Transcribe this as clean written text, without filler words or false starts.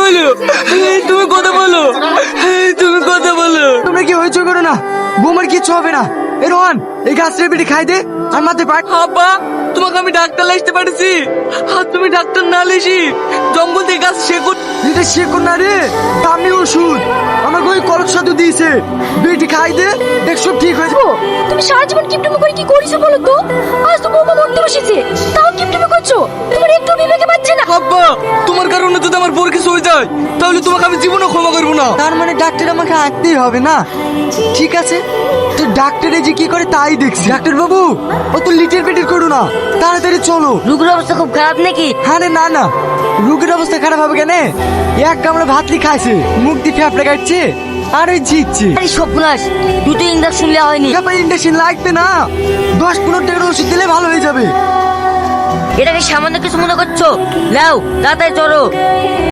বলো, তুমি কথা বলো, তুমি কথা বলো। তোমরা কি হইচই করো না, বৌমার কিচ্ছু হবে না। এ রোহান, এই গাছটা বেটি খাই দে আর মাথায় পাট। আব্বা, তোমাকে আমি ডাক্তার লাইতে পারছি, আর তুমি ডাক্তার না লেসি জঙ্গল থেকে গাছ শেকড়। এটা শেখো না রে, দামি ওষুধ আমাকে ওই কলক সাধু দিয়েছে। বেটি খাই দে, দেখ সব ঠিক হয়ে যাবে। তুমি সারা জীবন কিপটুমি করে কি করেছো বলো তো? আজ তো বৌমা মরতে বসেছে, তাও কিপটুমি করছো। তোমার একটু বিবেকে পাচ্ছে না? আব্বা, তোমার কারণে যদি আমার বোর কিছু হয়ে যায় তাহলে তোমাকে আমি জীবনে ক্ষমা করবো না। তার মানে ডাক্তার আমাকে আঁকতেই হবে না? ঠিক আছে, তো ডাক্তারে যে কি করে তাই দেখছি। ডাক্তার বাবু, ও তো লিটের পেটের করো না, তাড়াতাড়ি চলো। রোগের অবস্থা খুব খারাপ নাকি? আরে না না, রোগের অবস্থা খারাপ হবে কেন? এক কামড়া ভাতলি খাইছে, মুখ দিয়ে ফেপড়ে কাটছে আর ওই জিতছে। আরে সর্বনাশ, দুটো ইঞ্জেকশন নেওয়া হয়নি। ইন্ডাকশন লাগবে না, 10-15 টাকার ওষুধ দিলে ভালো হয়ে যাবে। এটাকে সামান্য কিছু মনে করছো? নাও তাড়াতাড়ি চলো।